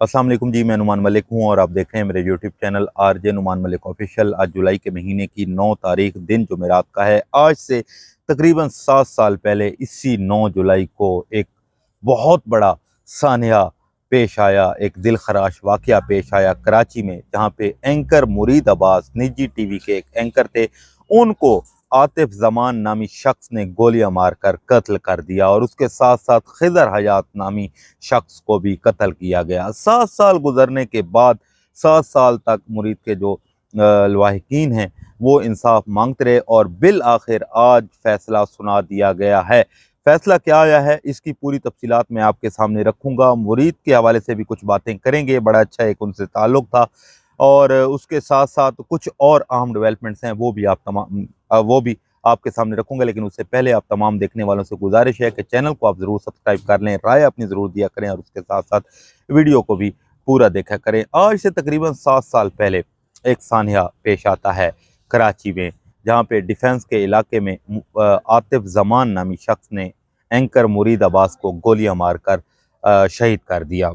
अस्सलाम वालेकुम जी, मैं नुमान मलिक हूँ और आप देख रहे हैं मेरे YouTube channel RJ Numan Malik official. आज जुलाई के महीने की 9 तारीख दिन जुमेरात का है। आज से तकरीबन 7 साल पहले इसी 9 जुलाई को एक बहुत बड़ा सान्या पेश आया, एक दिल खराश वाक़या पेश आया कराची में, जहाँ पे एंकर मुरीद अब्बास निजी टीवी के एक एंकर थे, उनको आतिफ जमान नामी शख्स ने गोलियां मारकर कत्ल कर दिया और उसके साथ साथ खिदर हयात नामी शख्स को भी कत्ल किया गया। 7 साल गुजरने के बाद 7 साल तक मुरीद के जो लवाहिकीन हैं वो इंसाफ मांगते रहे और बिल आखिर आज फैसला सुना दिया गया है। फैसला क्या आया है इसकी पूरी तफसीलात मैं आपके सामने रखूंगा। मुरीद के हवाले से भी कुछ बातें करेंगे, बड़ा अच्छा एक उनसे ताल्लुक था और उसके साथ साथ कुछ और अहम डेवलपमेंट्स हैं वो भी आपके सामने रखूंगा। लेकिन उससे पहले आप तमाम देखने वालों से गुजारिश है कि चैनल को आप ज़रूर सब्सक्राइब कर लें, राय अपनी ज़रूर दिया करें और उसके साथ साथ वीडियो को भी पूरा देखा करें। आज से तकरीबन 7 साल पहले एक सान्या पेश आता है कराची में, जहाँ पे डिफेंस के इलाके में आतिफ जमान नामी शख्स ने एंकर मुरीद अब्बास को गोलियां मारकर शहीद कर दिया।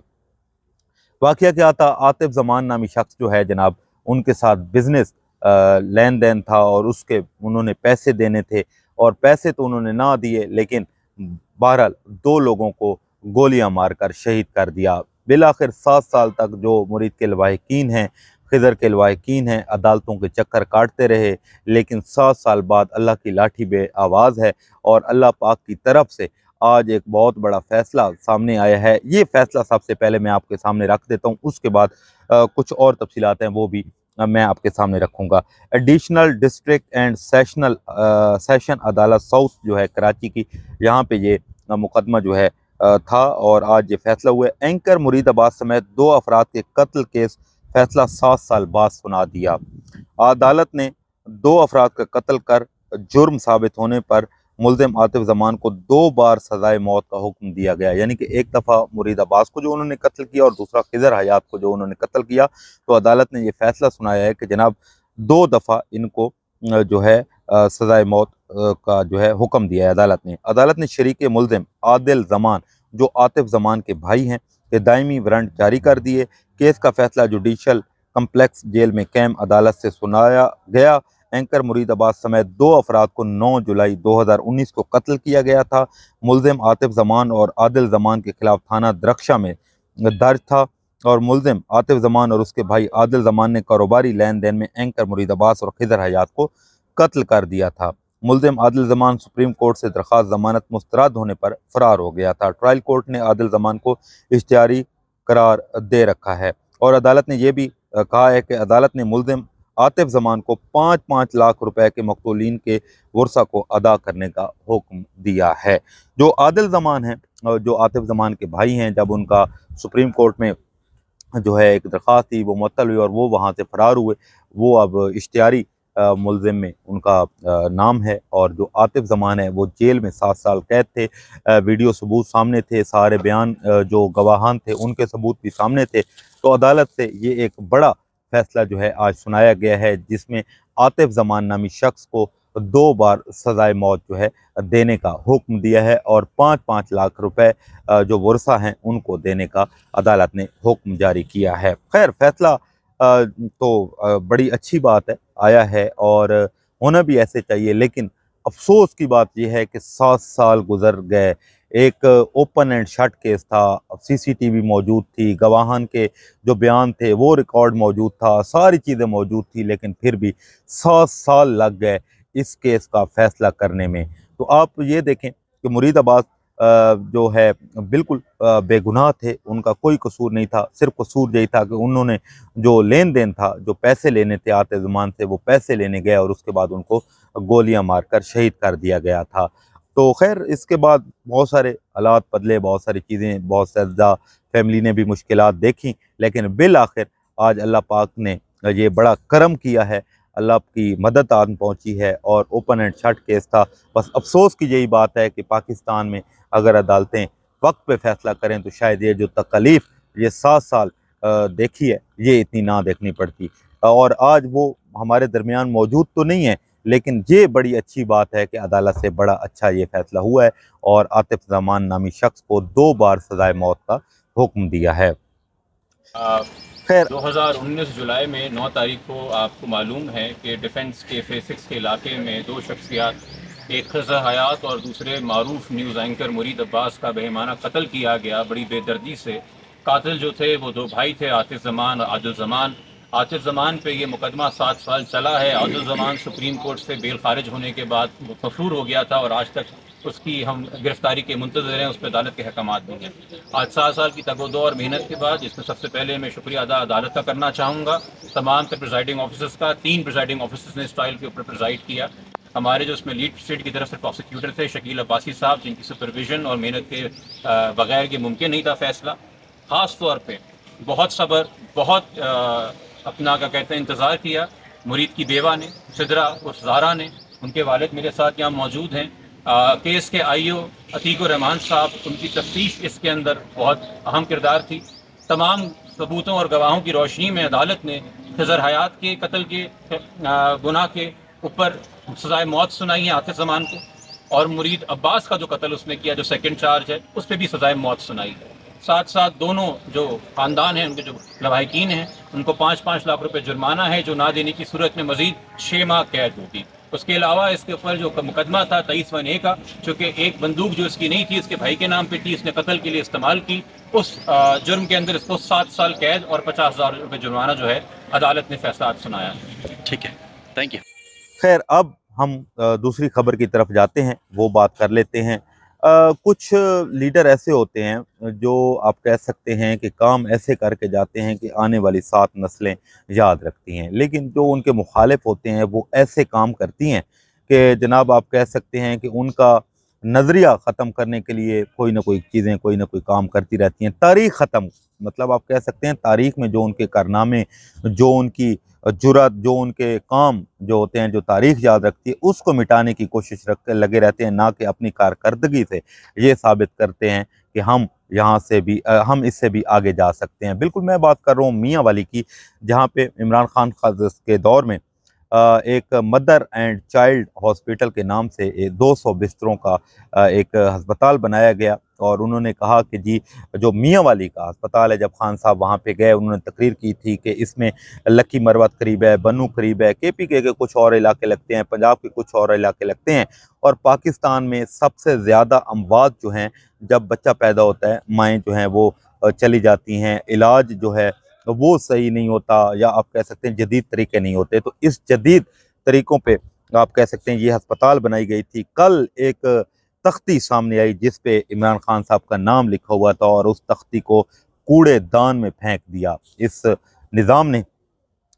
वाकया क्या था, आतिफ जमान नामी शख्स जो है जनाब, उनके साथ बिजनेस लेन देन था और उसके उन्होंने पैसे देने थे और पैसे तो उन्होंने ना दिए, लेकिन बहरहाल 2 लोगों को गोलियां मारकर शहीद कर दिया। बिल आखिर 7 साल तक जो मुरीद के लवाहिकीन हैं, खिदर के लवाहिकीन हैं, अदालतों के चक्कर काटते रहे, लेकिन 7 साल बाद अल्लाह की लाठी बे आवाज़ है और अल्लाह पाक की तरफ से आज एक बहुत बड़ा फैसला सामने आया है। ये फैसला सबसे पहले मैं आपके सामने रख देता हूँ, उसके बाद कुछ और तफसीलात हैं वो भी मैं आपके सामने रखूँगा। एडिशनल डिस्ट्रिक्ट एंड सेशन अदालत साउथ जो है कराची की, यहाँ पे ये मुकदमा जो है था और आज ये फैसला हुआ है। एंकर मुरीद अब्बास समेत 2 अफराद के कत्ल केस फैसला 7 साल बाद सुना दिया। अदालत ने 2 अफराद का कत्ल कर जुर्म साबित होने पर मुल्ज़िम आतिफ जमान को 2 बार सजाए मौत का हुक्म दिया गया। यानी कि एक दफ़ा मुरीद अब्बास को जो उन्होंने कत्ल किया और दूसरा खिजर हयात को जो उन्होंने कत्ल किया, तो अदालत ने ये फैसला सुनाया है कि जनाब 2 दफ़ा इनको जो है सजाए मौत का जो है हुक्म दिया है अदालत ने शरीक मुल्ज़िम आदिल जमान जो आतिफ जमान के भाई हैं के दायमी वारंट जारी कर दिए। केस का फैसला जुडिशल कम्प्लेक्स जेल में कैम अदालत से सुनाया गया। एंकर मुरीद अब्बास समेत 2 अफराद को 9 जुलाई 2019 को कत्ल किया गया था। मुल्ज़िम आतिफ जमान और आदिल जमान के खिलाफ थाना दरख्शा में दर्ज था और मुल्ज़िम आतिफ जमान और उसके भाई आदिल जमान ने कारोबारी लेन देन में एंकर मुरीद अब्बास और खिदर हयात को कत्ल कर दिया था। मुल्ज़िम आदिल जमान सुप्रीम कोर्ट से दरख्वास्त जमानत मुस्तरद होने पर फरार हो गया था। ट्रायल कोर्ट ने आदिल जमान को इख्तियारी करार दे रखा है और अदालत ने यह भी कहा है कि अदालत ने मुल्ज़िम आतिफ जमान को 5-5 लाख रुपए के मकतूलीन के वर्सा को अदा करने का हुक्म दिया है। जो आदिल जमान हैं और जो आतिफ जमान के भाई हैं, जब उनका सुप्रीम कोर्ट में जो है एक दरख्वास्त थी वो मुअत्तल हुई और वो वहाँ से फरार हुए, वो अब इश्तियारी मुल्ज़िम में उनका नाम है और जो आतिफ ज़मान है वो जेल में 7 साल कैद थे। वीडियो सबूत सामने थे, सारे बयान जो गवाहान थे उनके सबूत भी सामने थे। तो अदालत से ये एक बड़ा फैसला जो है आज सुनाया गया है, जिसमें आतिफ ज़मान नामी शख्स को 2 बार सज़ाए मौत जो है देने का हुक्म दिया है और 5-5 लाख रुपए जो वर्सा हैं उनको देने का अदालत ने हुक्म जारी किया है। खैर फैसला तो बड़ी अच्छी बात है आया है और होना भी ऐसे चाहिए, लेकिन अफसोस की बात यह है कि 7 साल गुजर गए। एक ओपन एंड शट केस था, सीसीटीवी मौजूद थी, गवाहान के जो बयान थे वो रिकॉर्ड मौजूद था, सारी चीज़ें मौजूद थी, लेकिन फिर भी 7 साल लग गए इस केस का फैसला करने में। तो आप ये देखें कि मुरीद अब्बास जो है बिल्कुल बेगुनाह थे, उनका कोई कसूर नहीं था। सिर्फ कसूर यही था कि उन्होंने जो लेन देन था, जो पैसे लेने थे आतिफ ज़मान से, वो पैसे लेने गए और उसके बाद उनको गोलियां मारकर शहीद कर दिया गया था। तो खैर इसके बाद बहुत सारे हालात बदले, बहुत सारी चीज़ें, बहुत ज़्यादा फैमिली ने भी मुश्किलात देखी, लेकिन बिल आखिर आज अल्लाह पाक ने ये बड़ा करम किया है, अल्लाह की मदद आन पहुँची है और ओपन एंड शट केस था। बस अफसोस की यही बात है कि पाकिस्तान में अगर अदालतें वक्त पे फैसला करें तो शायद ये जो तकलीफ़ ये 7 साल देखी है ये इतनी ना देखनी पड़ती। और आज वो हमारे दरमियान मौजूद तो नहीं है, लेकिन ये बड़ी अच्छी बात है कि अदालत से बड़ा अच्छा ये फैसला हुआ है और आतिफ ज़मान नामी शख्स को 2 बार सज़ाए मौत का हुक्म दिया है। आ, खैर 2019 जुलाई में 9 तारीख को आपको मालूम है कि डिफेंस के फेसिक्स के इलाके में दो शख्सियात, एक खज़ा हयात और दूसरे मारूफ न्यूज़ एंकर मुरीद अब्बास का बेईमाना कत्ल किया गया बड़ी बेदर्दी से। कातिल जो थे वो दो भाई थे, आतिफ जमान और आदिल जमान। आतिफ जमान पे ये मुकदमा 7 साल चला है। आदिल जमान सुप्रीम कोर्ट से बेल खारिज होने के बाद मफरूर हो गया था और आज तक उसकी हम गिरफ्तारी के मुंतजर हैं, उस पर अदालत के अहकाम भी हैं। आज 7 साल की तगोदो और मेहनत के बाद, जिसमें सबसे पहले मैं शुक्रिया अदा अदालत का करना चाहूँगा, तमाम प्रिजाइडिंग ऑफिसर्स का। 3 प्रिजाइडिंग ऑफिसर्स ने इस ट्रायल के ऊपर प्रिजाइड किया। हमारे जो उसमें लीड स्टेट की तरफ से प्रोसिक्यूटर थे शकील अब्बासी साहब, जिनकी सुपरविजन और मेहनत के बगैर ये मुमकिन नहीं था फैसला। ख़ास तौर पे बहुत सब्र, बहुत अपना क्या कहते हैं इंतज़ार किया मुरीद की बेवा ने, सिदरा उस ज़ारा ने। उनके वालिद मेरे साथ यहाँ मौजूद हैं। केस के आईओ अतीकुर रहमान साहब, उनकी तफ्तीश इसके अंदर बहुत अहम किरदार थी। तमाम सबूतों और गवाहों की रोशनी में अदालत ने खज़र हयात के कत्ल के गुनाह के ऊपर सजाए मौत सुनाई है आतिफ जमान को, और मुरीद अब्बास का जो कत्ल उसने किया, जो सेकंड चार्ज है, उस पर भी सजाए मौत सुनाई है। साथ साथ दोनों जो ख़ानदान हैं, उनके जो लवाहिकीन हैं, उनको 5-5 लाख रुपए जुर्माना है, जो ना देने की सूरत में मजीद 6 माह कैद होगी। उसके अलावा इसके ऊपर जो मुकदमा था 23(1)(a) का, चूँकि एक बंदूक जो इसकी नहीं थी, इसके भाई के नाम पे थी, इसने कत्ल के लिए इस्तेमाल की, उस जुर्म के अंदर इसको 7 साल कैद और 50,000 रुपये जुर्माना जो है अदालत ने फैसला आज सुनाया। ठीक है, थैंक यू। खैर अब हम दूसरी खबर की तरफ जाते हैं, वो बात कर लेते हैं। कुछ लीडर ऐसे होते हैं जो आप कह सकते हैं कि काम ऐसे करके जाते हैं कि आने वाली 7 नस्लें याद रखती हैं, लेकिन जो उनके मुखालिफ होते हैं वो ऐसे काम करती हैं कि जनाब आप कह सकते हैं कि उनका नज़रिया ख़त्म करने के लिए कोई ना कोई चीज़ें, कोई ना कोई काम करती रहती हैं। तारीख़ ख़त्म, मतलब आप कह सकते हैं तारीख़ में जो उनके कारनामे, जो उनकी जुर्रत, जो उनके काम जो होते हैं, जो तारीख़ याद रखती है, उसको मिटाने की कोशिश रख लगे रहते हैं, ना कि अपनी कारकर्दगी से ये साबित करते हैं कि हम यहाँ से भी हम इससे भी आगे जा सकते हैं। बिल्कुल मैं बात कर रहा हूँ मियाँ वाली की, जहाँ पे इमरान खान के दौर में एक मदर एंड चाइल्ड हॉस्पिटल के नाम से 200 बिस्तरों का एक अस्पताल बनाया गया, और उन्होंने कहा कि जी जो मियाँ वाली का अस्पताल है, जब खान साहब वहाँ पे गए, उन्होंने तकरीर की थी कि इसमें लकी मरवत करीब है, बनू करीब है, केपीके के कुछ और इलाके लगते हैं, पंजाब के कुछ और इलाके लगते हैं, और पाकिस्तान में सबसे ज़्यादा अमवात जो हैं जब बच्चा पैदा होता है, माएँ जो हैं वो चली जाती हैं, इलाज जो है वो सही नहीं होता, या आप कह सकते हैं जदीद तरीके नहीं होते। तो इस जदीद तरीक़ों पे आप कह सकते हैं ये अस्पताल बनाई गई थी। कल एक तख्ती सामने आई जिस पे इमरान खान साहब का नाम लिखा हुआ था, और उस तख्ती को कूड़ेदान में फेंक दिया इस निज़ाम ने,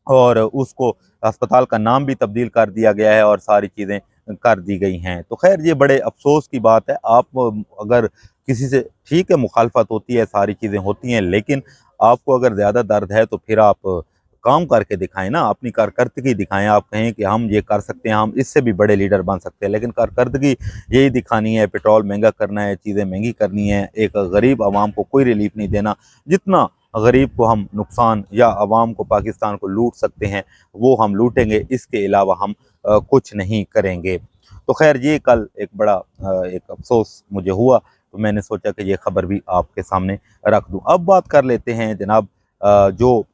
और उसको अस्पताल का नाम भी तब्दील कर दिया गया है और सारी चीज़ें कर दी गई हैं। तो खैर ये बड़े अफ़सोस की बात है। आप अगर किसी से, ठीक है मुखालफत होती है, सारी चीज़ें होती हैं, लेकिन आपको अगर ज़्यादा दर्द है तो फिर आप काम करके दिखाएँ ना, अपनी कारकर्दगी दिखाएँ। आप कहें कि हम ये कर सकते हैं, हम इससे भी बड़े लीडर बन सकते हैं, लेकिन कारकर्दगी यही दिखानी है, पेट्रोल महंगा करना है, चीज़ें महंगी करनी है, एक गरीब आवाम को कोई रिलीफ नहीं देना। जितना गरीब को हम नुकसान या अवाम को, पाकिस्तान को लूट सकते हैं वो हम लूटेंगे, इसके अलावा हम कुछ नहीं करेंगे। तो खैर ये कल एक बड़ा एक अफसोस मुझे हुआ, तो मैंने सोचा कि ये खबर भी आपके सामने रख दूं। अब बात कर लेते हैं जनाब जो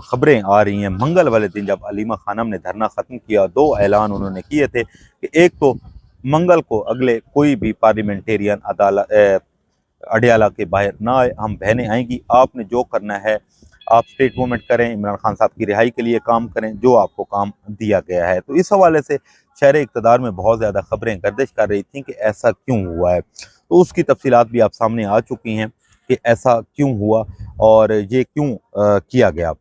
खबरें आ रही हैं। मंगल वाले दिन जब अलीमा खानम ने धरना ख़त्म किया, 2 ऐलान उन्होंने किए थे कि एक तो मंगल को अगले कोई भी पार्लियामेंटेरियन अदालत अडियाला के बाहर ना आए, हम बहनें आएंगी, आपने जो करना है आप स्टेट मूवमेंट करें, इमरान खान साहब की रिहाई के लिए काम करें, जो आपको काम दिया गया है। तो इस हवाले से शहर इक़्तिदार में बहुत ज़्यादा खबरें गर्दिश कर रही थी कि ऐसा क्यों हुआ है, तो उसकी तफसीलात भी आप सामने आ चुकी हैं कि ऐसा क्यों हुआ और ये क्यों किया गया।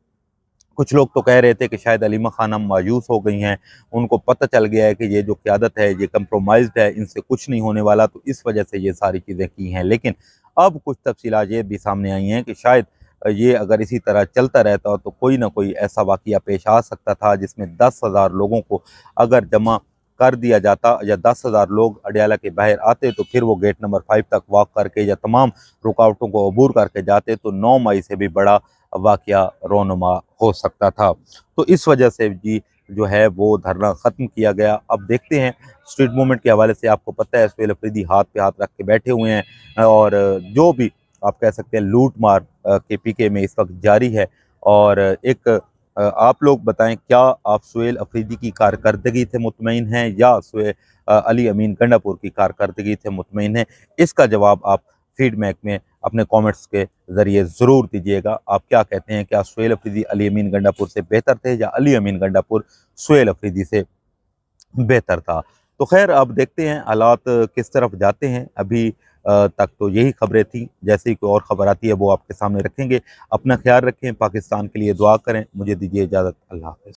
कुछ लोग तो कह रहे थे कि शायद अलीमा खानम मायूस हो गई हैं, उनको पता चल गया है कि ये जो क़यादत है ये कंप्रोमाइज़्ड है, इनसे कुछ नहीं होने वाला, तो इस वजह से ये सारी चीज़ें की हैं। लेकिन अब कुछ तफसीलात ये भी सामने आई हैं कि शायद ये अगर इसी तरह चलता रहता तो कोई ना कोई ऐसा वाक़या पेश आ सकता था जिसमें 10,000 लोगों को अगर जमा कर दिया जाता, या 10,000 लोग अडियाला के बाहर आते, तो फिर वो गेट नंबर 5 तक वॉक करके या तमाम रुकावटों को अबूर करके जाते, तो 9 मई से भी बड़ा वाक़या रोनुमा हो सकता था। तो इस वजह से जी जो है वो धरना ख़त्म किया गया। अब देखते हैं स्ट्रीट मूवमेंट के हवाले से, आपको पता है सुहेल अफरीदी हाथ पे हाथ रख के बैठे हुए हैं, और जो भी आप कह सकते हैं लूट मार KPK में इस वक्त जारी है। और एक आप लोग बताएं, क्या आप सुहेल अफरीदी की कारकर्दगी से मुतमईन हैं या अली अमीन गंडापुर की कारकर्दगी से मुतमईन हैं? इसका जवाब आप फीडबैक में अपने कमेंट्स के ज़रिए ज़रूर दीजिएगा। आप क्या कहते हैं, क्या सुहेल अफरीदी अली अमीन गंडापुर से बेहतर थे या अली अमीन गंडापुर सुहेल अफरीदी से बेहतर था? तो खैर अब देखते हैं हालात किस तरफ जाते हैं। अभी तक तो यही खबरें थी, जैसे ही कोई और खबर आती है वो आपके सामने रखेंगे। अपना ख्याल रखें, पाकिस्तान के लिए दुआ करें। मुझे दीजिए इजाज़त, अल्लाह हाफ़िज़।